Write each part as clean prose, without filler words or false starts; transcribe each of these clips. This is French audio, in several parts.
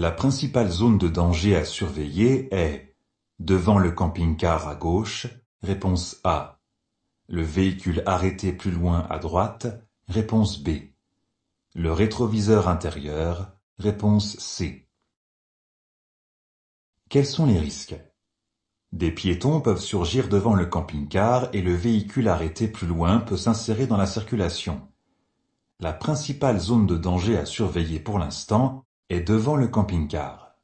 La principale zone de danger à surveiller est devant le camping-car à gauche, réponse A. Le véhicule arrêté plus loin à droite, réponse B. Le rétroviseur intérieur, réponse C. Quels sont les risques? Des piétons peuvent surgir devant le camping-car et le véhicule arrêté plus loin peut s'insérer dans la circulation. La principale zone de danger à surveiller pour l'instant est devant le camping-car.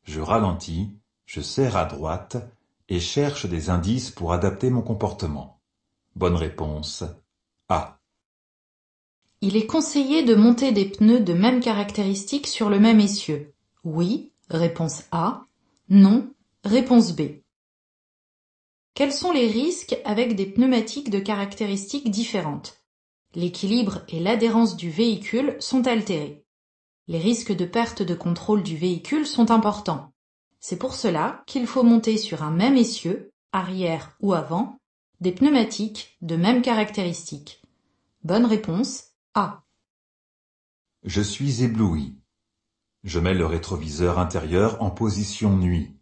Je ralentis, je serre à droite et cherche des indices pour adapter mon comportement. Bonne réponse A. Il est conseillé de monter des pneus de même caractéristique sur le même essieu. Oui, réponse A. Non, réponse B. Quels sont les risques avec des pneumatiques de caractéristiques différentes? L'équilibre et l'adhérence du véhicule sont altérés. Les risques de perte de contrôle du véhicule sont importants. C'est pour cela qu'il faut monter sur un même essieu, arrière ou avant, des pneumatiques de même caractéristiques. Bonne réponse A. Je suis ébloui. Je mets le rétroviseur intérieur en position nuit.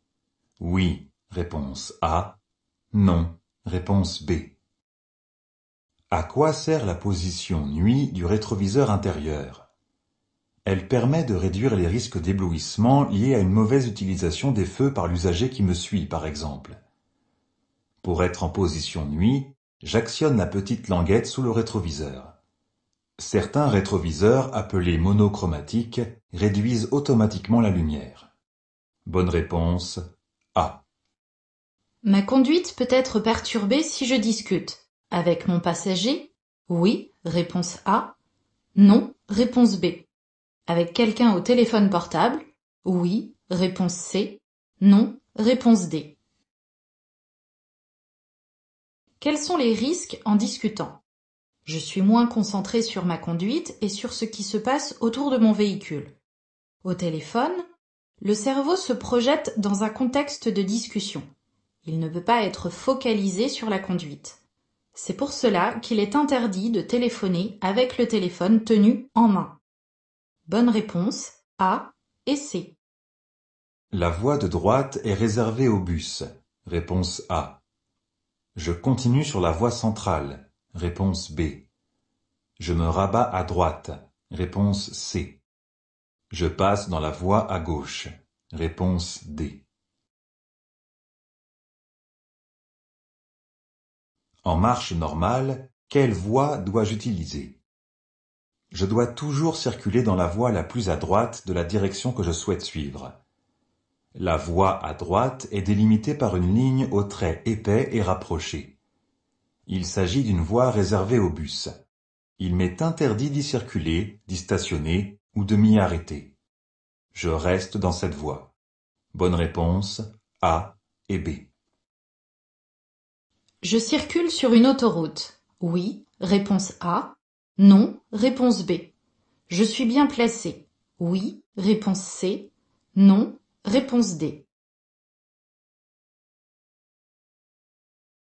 Oui, réponse A. Non, réponse B. À quoi sert la position nuit du rétroviseur intérieur? Elle permet de réduire les risques d'éblouissement liés à une mauvaise utilisation des feux par l'usager qui me suit, par exemple. Pour être en position nuit, j'actionne la petite languette sous le rétroviseur. Certains rétroviseurs, appelés monochromatiques, réduisent automatiquement la lumière. Bonne réponse A. Ma conduite peut être perturbée si je discute. Avec mon passager? Oui, réponse A. Non, réponse B. Avec quelqu'un au téléphone portable? Oui, réponse C. Non, réponse D. Quels sont les risques en discutant? Je suis moins concentré sur ma conduite et sur ce qui se passe autour de mon véhicule. Au téléphone, le cerveau se projette dans un contexte de discussion. Il ne peut pas être focalisé sur la conduite. C'est pour cela qu'il est interdit de téléphoner avec le téléphone tenu en main. Bonne réponse A et C. La voie de droite est réservée aux bus. Réponse A. Je continue sur la voie centrale. Réponse B. Je me rabats à droite. Réponse C. Je passe dans la voie à gauche. Réponse D. En marche normale, quelle voie dois-je utiliser? Je dois toujours circuler dans la voie la plus à droite de la direction que je souhaite suivre. La voie à droite est délimitée par une ligne aux traits épais et rapprochés. Il s'agit d'une voie réservée aux bus. Il m'est interdit d'y circuler, d'y stationner ou de m'y arrêter. Je reste dans cette voie. Bonne réponse A et B. Je circule sur une autoroute. Oui, réponse A. Non, réponse B. Je suis bien placé. Oui, réponse C. Non, réponse D.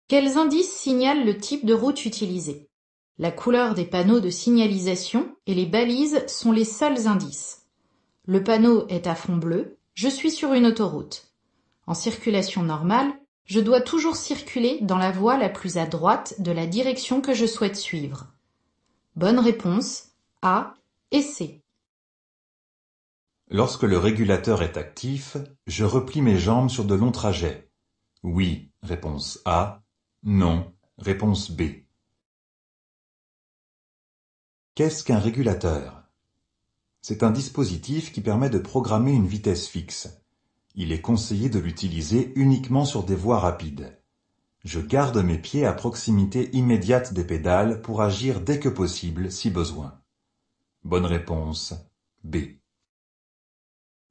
Quels indices signalent le type de route utilisée? La couleur des panneaux de signalisation et les balises sont les seuls indices. Le panneau est à fond bleu, je suis sur une autoroute. En circulation normale, je dois toujours circuler dans la voie la plus à droite de la direction que je souhaite suivre. Bonne réponse A et C. Lorsque le régulateur est actif, je replie mes jambes sur de longs trajets. Oui, réponse A. Non, réponse B. Qu'est-ce qu'un régulateur? C'est un dispositif qui permet de programmer une vitesse fixe. Il est conseillé de l'utiliser uniquement sur des voies rapides. Je garde mes pieds à proximité immédiate des pédales pour agir dès que possible si besoin. Bonne réponse B.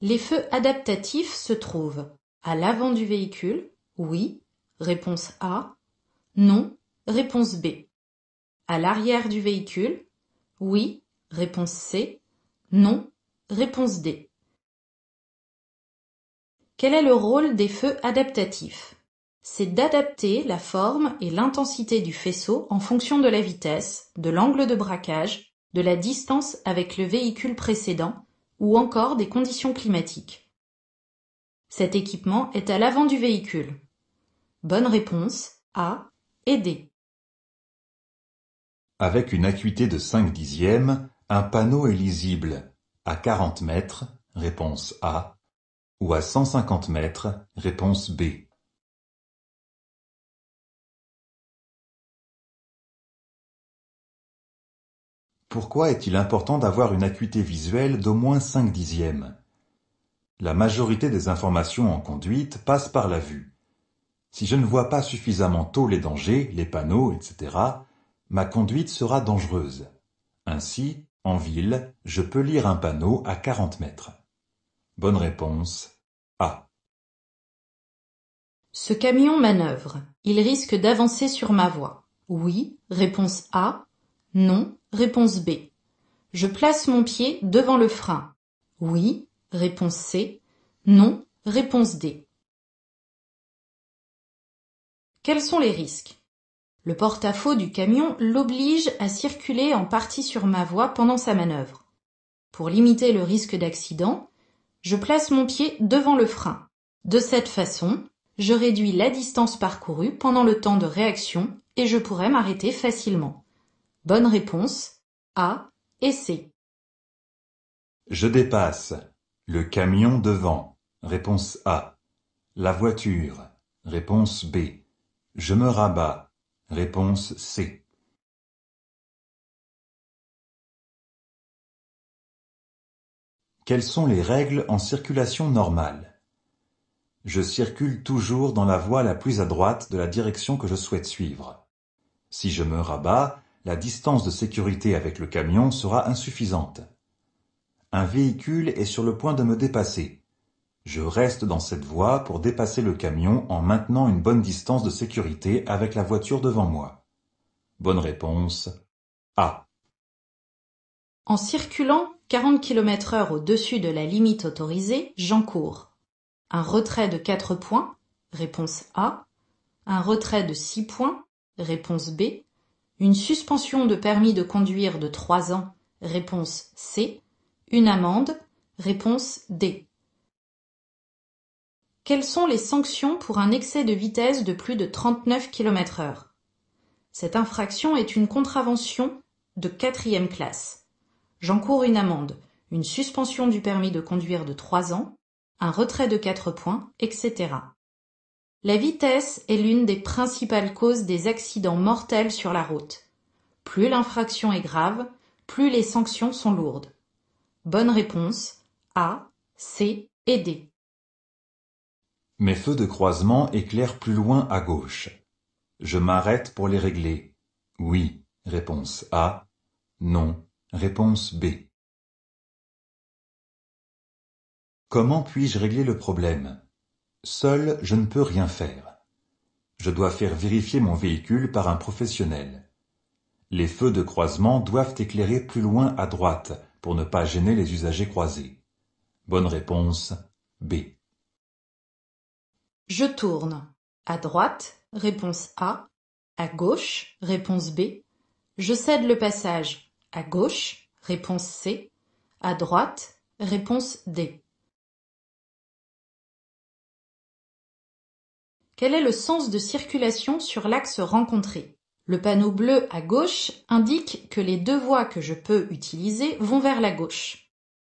Les feux adaptatifs se trouvent à l'avant du véhicule, oui, réponse A, non, réponse B. À l'arrière du véhicule, oui, réponse C, non, réponse D. Quel est le rôle des feux adaptatifs? C'est d'adapter la forme et l'intensité du faisceau en fonction de la vitesse, de l'angle de braquage, de la distance avec le véhicule précédent ou encore des conditions climatiques. Cet équipement est à l'avant du véhicule. Bonne réponse A et D. Avec une acuité de 5/10, un panneau est lisible à 40 mètres, réponse A, ou à 150 mètres, réponse B. Pourquoi est-il important d'avoir une acuité visuelle d'au moins 5/10? La majorité des informations en conduite passent par la vue. Si je ne vois pas suffisamment tôt les dangers, les panneaux, etc., ma conduite sera dangereuse. Ainsi, en ville, je peux lire un panneau à 40 mètres. Bonne réponse A. Ce camion manœuvre. Il risque d'avancer sur ma voie. Oui, réponse A. Non, réponse B. Je place mon pied devant le frein. Oui, réponse C. Non, réponse D. Quels sont les risques? Le porte-à-faux du camion l'oblige à circuler en partie sur ma voie pendant sa manœuvre. Pour limiter le risque d'accident, je place mon pied devant le frein. De cette façon, je réduis la distance parcourue pendant le temps de réaction et je pourrais m'arrêter facilement. Bonne réponse A et C. Je dépasse. Le camion devant. Réponse A. La voiture. Réponse B. Je me rabats. Réponse C. Quelles sont les règles en circulation normale? Je circule toujours dans la voie la plus à droite de la direction que je souhaite suivre. Si je me rabats, la distance de sécurité avec le camion sera insuffisante. Un véhicule est sur le point de me dépasser. Je reste dans cette voie pour dépasser le camion en maintenant une bonne distance de sécurité avec la voiture devant moi. Bonne réponse A. En circulant 40 km/h au-dessus de la limite autorisée, j'encours un retrait de 4 points, réponse A, un retrait de 6 points, réponse B, une suspension de permis de conduire de 3 ans, réponse C, une amende, réponse D. Quelles sont les sanctions pour un excès de vitesse de plus de 39 km/h? Cette infraction est une contravention de 4e classe. J'encours une amende, une suspension du permis de conduire de 3 ans, un retrait de 4 points, etc. La vitesse est l'une des principales causes des accidents mortels sur la route. Plus l'infraction est grave, plus les sanctions sont lourdes. Bonne réponse A, C et D. Mes feux de croisement éclairent plus loin à gauche. Je m'arrête pour les régler. Oui, réponse A. Non, réponse B. Comment puis-je régler le problème? Seul, je ne peux rien faire. Je dois faire vérifier mon véhicule par un professionnel. Les feux de croisement doivent éclairer plus loin à droite pour ne pas gêner les usagers croisés. Bonne réponse B. Je tourne. À droite, réponse A. À gauche, réponse B. Je cède le passage. À gauche, réponse C. À droite, réponse D. Quel est le sens de circulation sur l'axe rencontré? Le panneau bleu à gauche indique que les deux voies que je peux utiliser vont vers la gauche.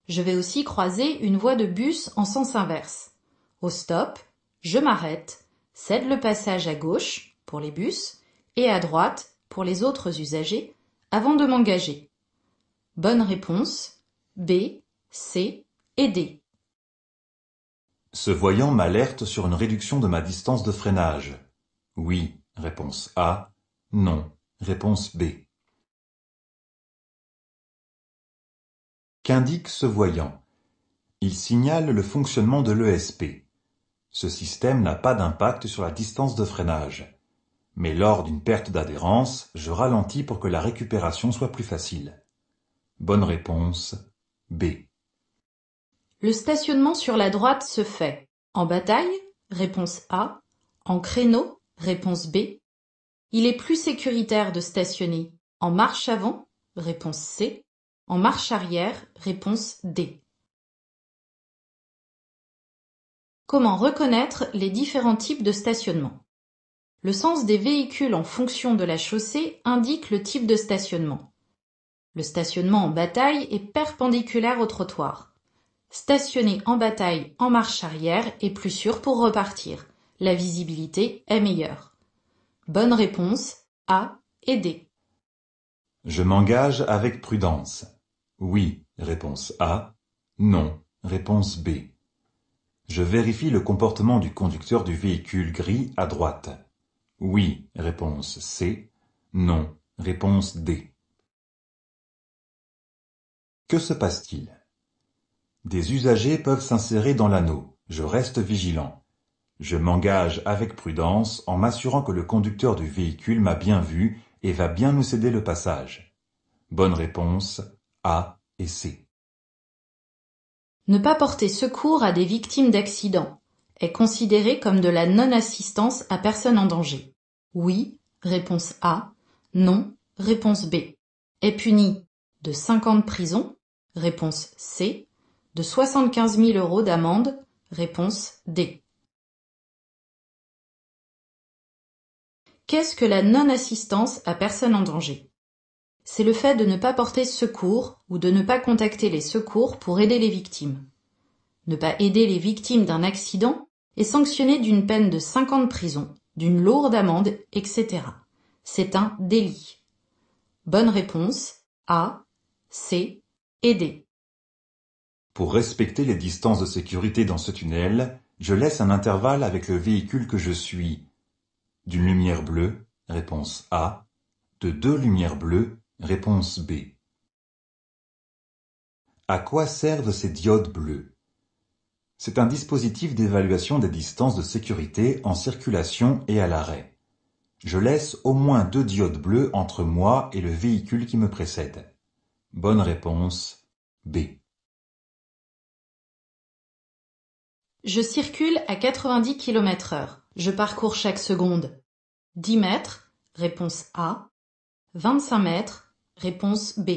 Je vais aussi croiser une voie de bus en sens inverse. Au stop, je m'arrête, cède le passage à gauche pour les bus et à droite pour les autres usagers avant de m'engager. Bonne réponse B, C et D. Ce voyant m'alerte sur une réduction de ma distance de freinage. Oui, réponse A. Non, réponse B. Qu'indique ce voyant? Il signale le fonctionnement de l'ESP. Ce système n'a pas d'impact sur la distance de freinage. Mais lors d'une perte d'adhérence, je ralentis pour que la récupération soit plus facile. Bonne réponse B. Le stationnement sur la droite se fait en bataille, réponse A, en créneau, réponse B. Il est plus sécuritaire de stationner en marche avant, réponse C, en marche arrière, réponse D. Comment reconnaître les différents types de stationnement? Le sens des véhicules en fonction de la chaussée indique le type de stationnement. Le stationnement en bataille est perpendiculaire au trottoir. Stationner en bataille en marche arrière est plus sûr pour repartir. La visibilité est meilleure. Bonne réponse A et D. Je m'engage avec prudence. Oui, réponse A. Non, réponse B. Je vérifie le comportement du conducteur du véhicule gris à droite. Oui, réponse C. Non, réponse D. Que se passe-t-il? Des usagers peuvent s'insérer dans l'anneau. Je reste vigilant. Je m'engage avec prudence en m'assurant que le conducteur du véhicule m'a bien vu et va bien nous céder le passage. Bonne réponse A et C. Ne pas porter secours à des victimes d'accidents est considéré comme de la non-assistance à personne en danger. Oui, réponse A. Non, réponse B. Est puni de 5 ans de prison, réponse C. De 75 000 € d'amende, réponse D. Qu'est-ce que la non-assistance à personne en danger? C'est le fait de ne pas porter secours ou de ne pas contacter les secours pour aider les victimes. Ne pas aider les victimes d'un accident est sanctionné d'une peine de 5 ans de prison, d'une lourde amende, etc. C'est un délit. Bonne réponse A, C et D. Pour respecter les distances de sécurité dans ce tunnel, je laisse un intervalle avec le véhicule que je suis. D'une lumière bleue, réponse A. De 2 lumières bleues, réponse B. À quoi servent ces diodes bleues? C'est un dispositif d'évaluation des distances de sécurité en circulation et à l'arrêt. Je laisse au moins 2 diodes bleues entre moi et le véhicule qui me précède. Bonne réponse B. Je circule à 90 km/h. Je parcours chaque seconde 10 mètres, réponse A. 25 mètres, réponse B.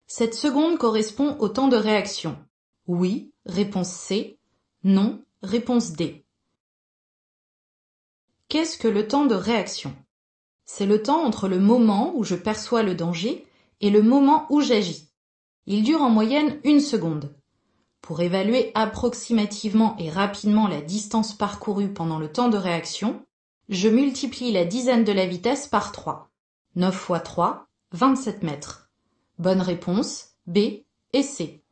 Cette seconde correspond au temps de réaction. Oui, réponse C. Non, réponse D. Qu'est-ce que le temps de réaction? C'est le temps entre le moment où je perçois le danger et le moment où j'agis. Il dure en moyenne 1 seconde. Pour évaluer approximativement et rapidement la distance parcourue pendant le temps de réaction, je multiplie la dizaine de la vitesse par 3. 9 x 3, 27 mètres. Bonne réponse B et C.